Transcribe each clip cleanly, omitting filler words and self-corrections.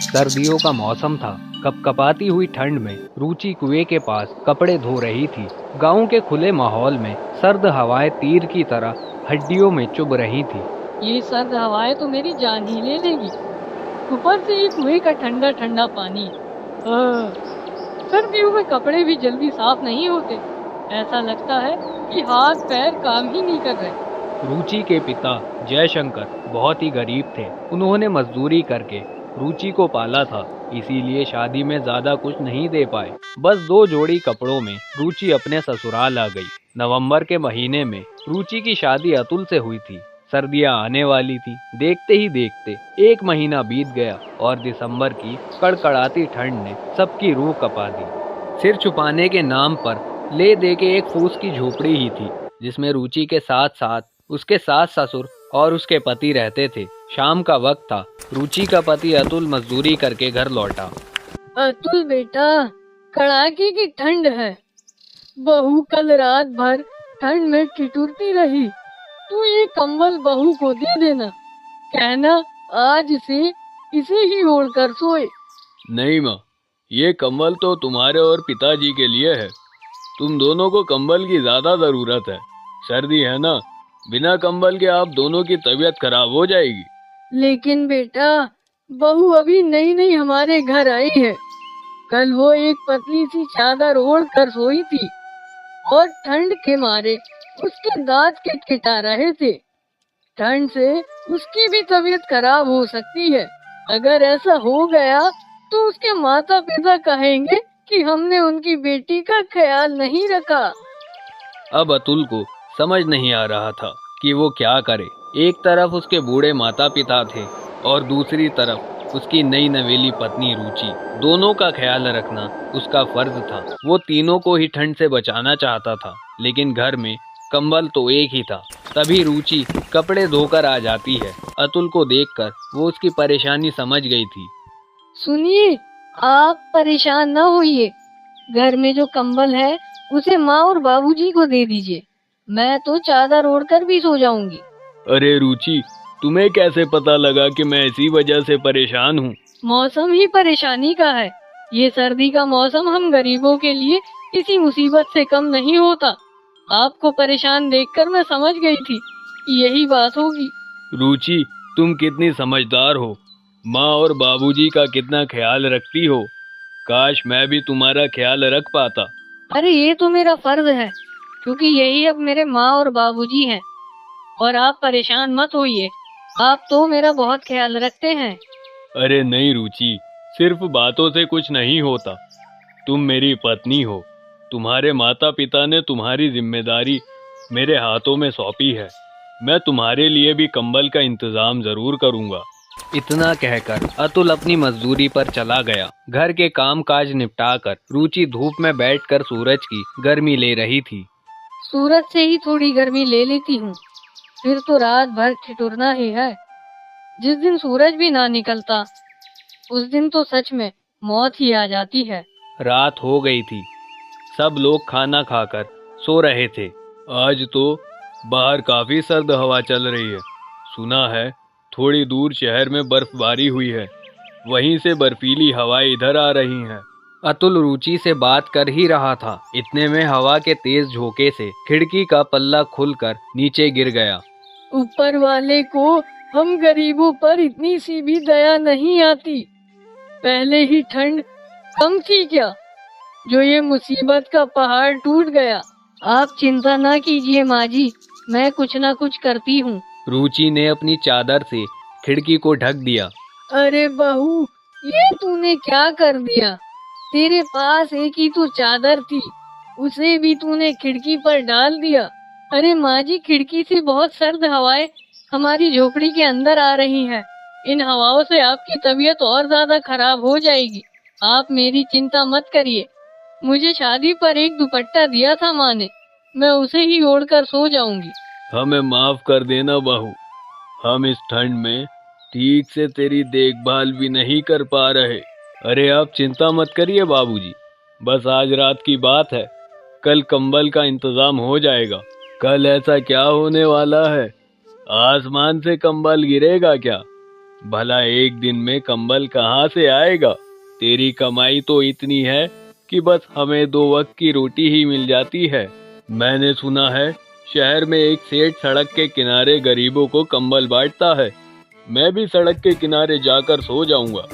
सर्दियों का मौसम था। कपकपाती हुई ठंड में रुचि कुएं के पास कपड़े धो रही थी। गांव के खुले माहौल में सर्द हवाएं तीर की तरह हड्डियों में चुभ रही थी। ये सर्द हवाएं तो मेरी जान ही ले लेगी। ऊपर से ये कुएं का ठंडा ठंडा पानी। सर्दियों में कपड़े भी जल्दी साफ नहीं होते। ऐसा लगता है कि हाथ पैर काम ही नहीं कर रहे। रुचि के पिता जयशंकर बहुत ही गरीब थे। उन्होंने मजदूरी करके रुचि को पाला था, इसीलिए शादी में ज्यादा कुछ नहीं दे पाए। बस 2 जोड़ी कपड़ों में रुचि अपने ससुराल आ गई। नवंबर के महीने में रुचि की शादी अतुल से हुई थी। सर्दियां आने वाली थी। देखते ही देखते 1 महीना बीत गया और दिसंबर की कड़कड़ाती ठंड ने सबकी रूह कपा दी। सिर छुपाने के नाम पर ले दे के एक फूस की झोपड़ी ही थी, जिसमें रुचि के साथ साथ उसके सास ससुर और उसके पति रहते थे। शाम का वक्त था। रुचि का पति अतुल मजदूरी करके घर लौटा। अतुल बेटा, कड़ाके की ठंड है। बहू कल रात भर ठंड में ठिठुरती रही। तू ये कंबल बहू को दे देना। कहना आज से इसे ही ओढ़ कर सोए। नहीं माँ, ये कंबल तो तुम्हारे और पिताजी के लिए है। तुम दोनों को कंबल की ज्यादा जरूरत है। सर्दी है ना, बिना कंबल के आप दोनों की तबीयत खराब हो जाएगी। लेकिन बेटा, बहू अभी नई नई हमारे घर आई है। कल वो एक पतली सी चादर ओढ़ कर सोई थी और ठंड के मारे उसके दांत किटकिटा रहे थे। ठंड से उसकी भी तबीयत खराब हो सकती है। अगर ऐसा हो गया तो उसके माता पिता कहेंगे कि हमने उनकी बेटी का ख्याल नहीं रखा। अब अतुल को समझ नहीं आ रहा था कि वो क्या करे। एक तरफ उसके बूढ़े माता पिता थे और दूसरी तरफ उसकी नई नवेली पत्नी रुचि। दोनों का ख्याल रखना उसका फर्ज था। वो तीनों को ही ठंड से बचाना चाहता था, लेकिन घर में कंबल तो एक ही था। तभी रुचि कपड़े धोकर आ जाती है। अतुल को देखकर वो उसकी परेशानी समझ गई थी। सुनिए, आप परेशान न होइए। घर में जो कंबल है उसे माँ और बाबूजी को दे दीजिए। मैं तो चादर ओढ़कर भी सो जाऊंगी। अरे रुचि, तुम्हें कैसे पता लगा कि मैं इसी वजह से परेशान हूँ? मौसम ही परेशानी का है। ये सर्दी का मौसम हम गरीबों के लिए किसी मुसीबत से कम नहीं होता। आपको परेशान देखकर मैं समझ गई थी कि यही बात होगी। रुचि, तुम कितनी समझदार हो। माँ और बाबूजी का कितना ख्याल रखती हो। काश मैं भी तुम्हारा ख्याल रख पाता। अरे ये तो मेरा फर्ज है, क्योंकि यही अब मेरे माँ और बाबूजी हैं। और आप परेशान मत होइए, आप तो मेरा बहुत ख्याल रखते हैं। अरे नहीं रुचि, सिर्फ बातों से कुछ नहीं होता। तुम मेरी पत्नी हो। तुम्हारे माता पिता ने तुम्हारी जिम्मेदारी मेरे हाथों में सौंपी है। मैं तुम्हारे लिए भी कंबल का इंतजाम जरूर करूंगा। इतना कहकर अतुल अपनी मजदूरी पर चला गया। घर के काम काज निपटाकर रुचि धूप में बैठकर सूरज की गर्मी ले रही थी। सूरज से ही थोड़ी गर्मी ले लेती हूँ, फिर तो रात भर ठिठुरना ही है। जिस दिन सूरज भी ना निकलता उस दिन तो सच में मौत ही आ जाती है। रात हो गई थी। सब लोग खाना खाकर सो रहे थे। आज तो बाहर काफी सर्द हवा चल रही है। सुना है थोड़ी दूर शहर में बर्फबारी हुई है। वहीं से बर्फीली हवाएं इधर आ रही हैं। अतुल रुचि से बात कर ही रहा था, इतने में हवा के तेज झोंके से खिड़की का पल्ला खुलकर नीचे गिर गया। ऊपर वाले को हम गरीबों पर इतनी सी भी दया नहीं आती। पहले ही ठंड कम थी क्या, जो ये मुसीबत का पहाड़ टूट गया। आप चिंता ना कीजिए माँ जी, मैं कुछ ना कुछ करती हूँ। रुचि ने अपनी चादर से खिड़की को ढक दिया। अरे बहू, ये तूने क्या कर दिया। तेरे पास एक ही तो चादर थी, उसे भी तूने खिड़की पर डाल दिया। अरे माँ जी, खिड़की से बहुत सर्द हवाएं हमारी झोपड़ी के अंदर आ रही हैं। इन हवाओं से आपकी तबीयत और ज्यादा खराब हो जाएगी। आप मेरी चिंता मत करिए। मुझे शादी पर एक दुपट्टा दिया था माँ ने, मैं उसे ही ओढ़कर सो जाऊंगी। हमें माफ कर देना बहू, हम इस ठंड में ठीक से तेरी देखभाल भी नहीं कर पा रहे। अरे आप चिंता मत करिए बाबूजी, बस आज रात की बात है। कल कंबल का इंतजाम हो जाएगा। कल ऐसा क्या होने वाला है, आसमान से कंबल गिरेगा क्या? भला एक दिन में कंबल कहाँ से आएगा? तेरी कमाई तो इतनी है कि बस हमें 2 वक्त की रोटी ही मिल जाती है। मैंने सुना है शहर में एक सेठ सड़क के किनारे गरीबों को कंबल बांटता है। मैं भी सड़क के किनारे जाकर सो जाऊंगा।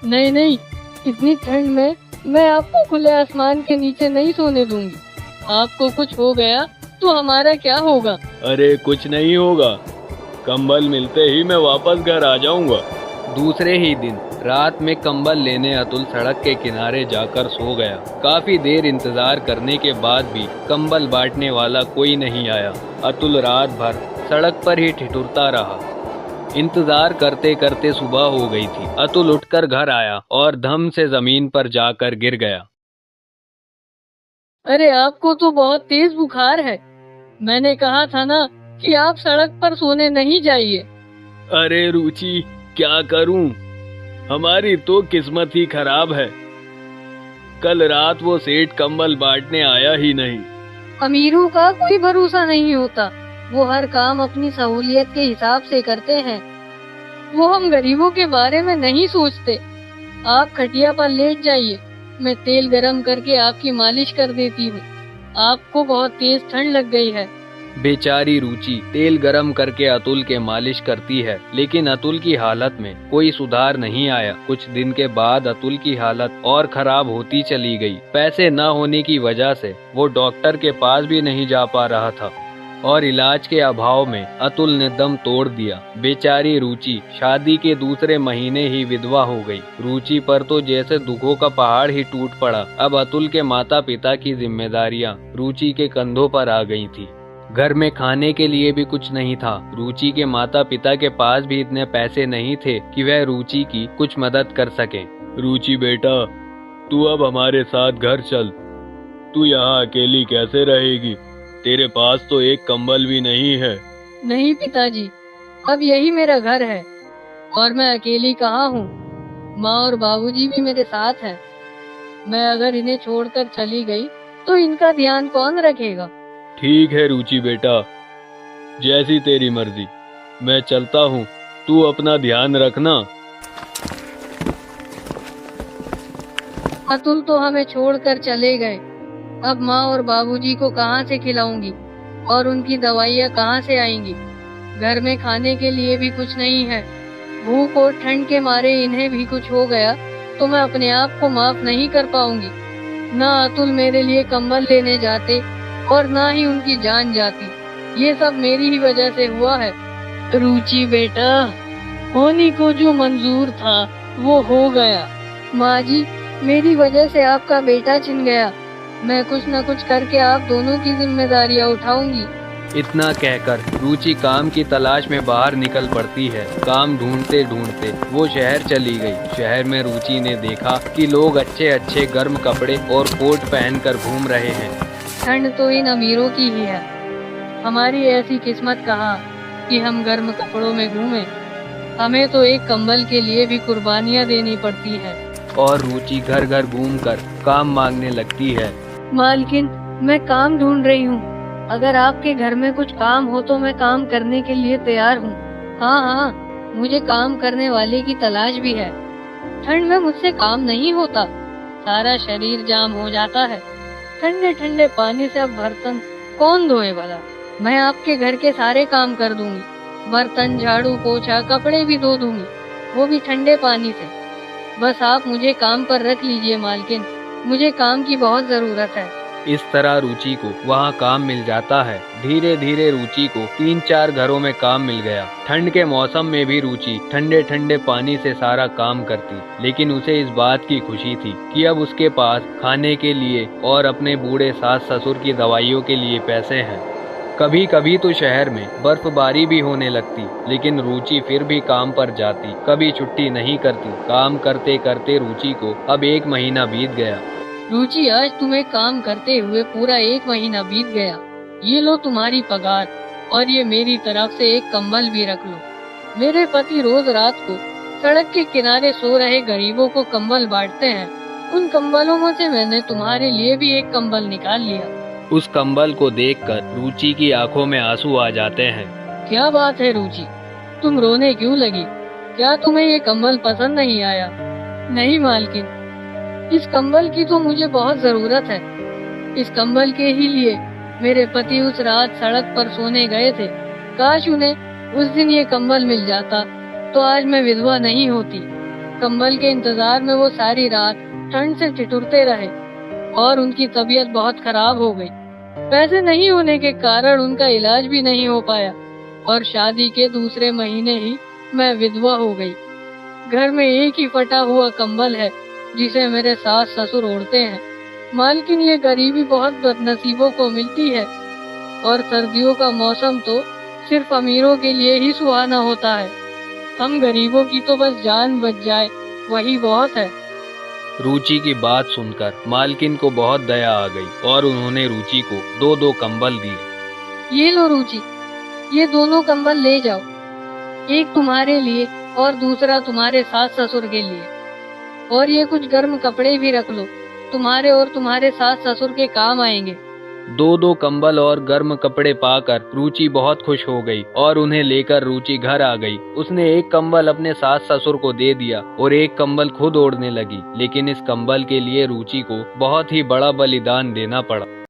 नहीं नहीं, इतनी ठंड में मैं आपको खुले आसमान के नीचे नहीं सोने दूंगी। आपको कुछ हो गया तो हमारा क्या होगा? अरे कुछ नहीं होगा, कंबल मिलते ही मैं वापस घर आ जाऊंगा। दूसरे ही दिन रात में कंबल लेने अतुल सड़क के किनारे जाकर सो गया। काफी देर इंतजार करने के बाद भी कंबल बांटने वाला कोई नहीं आया। अतुल रात भर सड़क पर ही ठिठुरता रहा। इंतजार करते करते सुबह हो गई थी। अतुल उठकर घर आया और धम से जमीन पर जाकर गिर गया। अरे आपको तो बहुत तेज बुखार है। मैंने कहा था ना कि आप सड़क पर सोने नहीं जाइए। अरे रुचि, क्या करूं? हमारी तो किस्मत ही खराब है। कल रात वो सेठ कंबल बांटने आया ही नहीं। अमीरों का कोई भरोसा नहीं होता। वो हर काम अपनी सहूलियत के हिसाब से करते हैं। वो हम गरीबों के बारे में नहीं सोचते। आप खटिया पर लेट जाइए, मैं तेल गरम करके आपकी मालिश कर देती हूँ। आपको बहुत तेज ठंड लग गई है। बेचारी रुचि तेल गरम करके अतुल के मालिश करती है, लेकिन अतुल की हालत में कोई सुधार नहीं आया। कुछ दिन के बाद अतुल की हालत और खराब होती चली गई। पैसे न होने की वजह से वो डॉक्टर के पास भी नहीं जा पा रहा था और इलाज के अभाव में अतुल ने दम तोड़ दिया। बेचारी रुचि शादी के दूसरे महीने ही विधवा हो गई। रुचि पर तो जैसे दुखों का पहाड़ ही टूट पड़ा। अब अतुल के माता पिता की जिम्मेदारियां रुचि के कंधों पर आ गई थी। घर में खाने के लिए भी कुछ नहीं था। रुचि के माता पिता के पास भी इतने पैसे नहीं थे कि वह रुचि की कुछ मदद कर सके। रुचि बेटा, तू अब हमारे साथ घर चल। तू यहाँ अकेली कैसे रहेगी? तेरे पास तो एक कंबल भी नहीं है। नहीं पिताजी, अब यही मेरा घर है और मैं अकेली कहाँ हूँ। माँ और बाबूजी भी मेरे साथ हैं। मैं अगर इन्हें छोड़कर चली गई तो इनका ध्यान कौन रखेगा? ठीक है रुचि बेटा, जैसी तेरी मर्जी। मैं चलता हूँ, तू अपना ध्यान रखना। अतुल तो हमें छोड़कर चले गए। अब माँ और बाबूजी को कहाँ से खिलाऊंगी और उनकी दवाइयाँ कहाँ से आएंगी? घर में खाने के लिए भी कुछ नहीं है। भूख और ठंड के मारे इन्हें भी कुछ हो गया तो मैं अपने आप को माफ नहीं कर पाऊंगी। ना अतुल मेरे लिए कंबल लेने जाते और ना ही उनकी जान जाती। ये सब मेरी ही वजह से हुआ है। रुचि बेटा, होने को जो मंजूर था वो हो गया। माँ जी, मेरी वजह से आपका बेटा छिन गया। मैं कुछ न कुछ करके आप दोनों की जिम्मेदारियाँ उठाऊंगी। इतना कहकर रुचि काम की तलाश में बाहर निकल पड़ती है। काम ढूंढते ढूंढते वो शहर चली गई। शहर में रुचि ने देखा कि लोग अच्छे अच्छे गर्म कपड़े और कोट पहनकर घूम रहे हैं। ठंड तो इन अमीरों की ही है। हमारी ऐसी किस्मत कहाँ कि हम गर्म कपड़ों में घूमें। हमें तो एक कंबल के लिए भी कुर्बानियाँ देनी पड़ती हैं। और रुचि घर घर घूमकर काम मांगने लगती है। मालकिन, मैं काम ढूंढ रही हूँ। अगर आपके घर में कुछ काम हो तो मैं काम करने के लिए तैयार हूँ। हाँ हाँ, मुझे काम करने वाले की तलाश भी है। ठंड में मुझसे काम नहीं होता, सारा शरीर जाम हो जाता है। ठंडे ठंडे पानी से अब बर्तन कौन धोए भला? मैं आपके घर के सारे काम कर दूंगी। बर्तन, झाड़ू, पोछा, कपड़े भी धो दूंगी, वो भी ठंडे पानी से। बस आप मुझे काम पर रख लीजिए मालकिन, मुझे काम की बहुत जरूरत है। इस तरह रुचि को वहाँ काम मिल जाता है। धीरे धीरे रुचि को 3-4 घरों में काम मिल गया। ठंड के मौसम में भी रुचि ठंडे ठंडे पानी से सारा काम करती, लेकिन उसे इस बात की खुशी थी कि अब उसके पास खाने के लिए और अपने बूढ़े सास ससुर की दवाइयों के लिए पैसे हैं। कभी कभी तो शहर में बर्फबारी भी होने लगती, लेकिन रुचि फिर भी काम पर जाती, कभी छुट्टी नहीं करती। काम करते करते रुचि को अब 1 महीना बीत गया। रुचि, आज तुम्हें काम करते हुए पूरा 1 महीना बीत गया। ये लो तुम्हारी पगार और ये मेरी तरफ से एक कंबल भी रख लो। मेरे पति रोज रात को सड़क के किनारे सो रहे गरीबों को कंबल बांटते हैं। उन कंबलों में से मैंने तुम्हारे लिए भी एक कंबल निकाल लिया। उस कंबल को देखकर रुचि की आंखों में आंसू आ जाते हैं। क्या बात है रुचि, तुम रोने क्यों लगी? क्या तुम्हें ये कंबल पसंद नहीं आया? नहीं मालकिन, इस कंबल की तो मुझे बहुत जरूरत है। इस कंबल के ही लिए मेरे पति उस रात सड़क पर सोने गए थे। काश उन्हें उस दिन ये कंबल मिल जाता तो आज मैं विधवा नहीं होती। कंबल के इंतजार में वो सारी रात ठंड से ठिठुरते रहे और उनकी तबीयत बहुत खराब हो गई। पैसे नहीं होने के कारण उनका इलाज भी नहीं हो पाया और शादी के दूसरे महीने ही मैं विधवा हो गई। घर में एक ही फटा हुआ कंबल है जिसे मेरे सास ससुर ओढ़ते हैं। मालकिन, ये गरीबी बहुत बदनसीबों को मिलती है और सर्दियों का मौसम तो सिर्फ अमीरों के लिए ही सुहाना होता है। हम गरीबों की तो बस जान बच जाए वही बहुत है। रुचि की बात सुनकर मालकिन को बहुत दया आ गई और उन्होंने रुचि को 2-2 कंबल दिए। ये लो रुचि, ये दोनों कंबल ले जाओ। एक तुम्हारे लिए और दूसरा तुम्हारे सास ससुर के लिए। और ये कुछ गर्म कपड़े भी रख लो, तुम्हारे और तुम्हारे सास ससुर के काम आएंगे। 2-2 कंबल और गर्म कपड़े पाकर रुचि बहुत खुश हो गई और उन्हें लेकर रुचि घर आ गई। उसने एक कंबल अपने सास ससुर को दे दिया और एक कंबल खुद ओढ़ने लगी। लेकिन इस कंबल के लिए रुचि को बहुत ही बड़ा बलिदान देना पड़ा।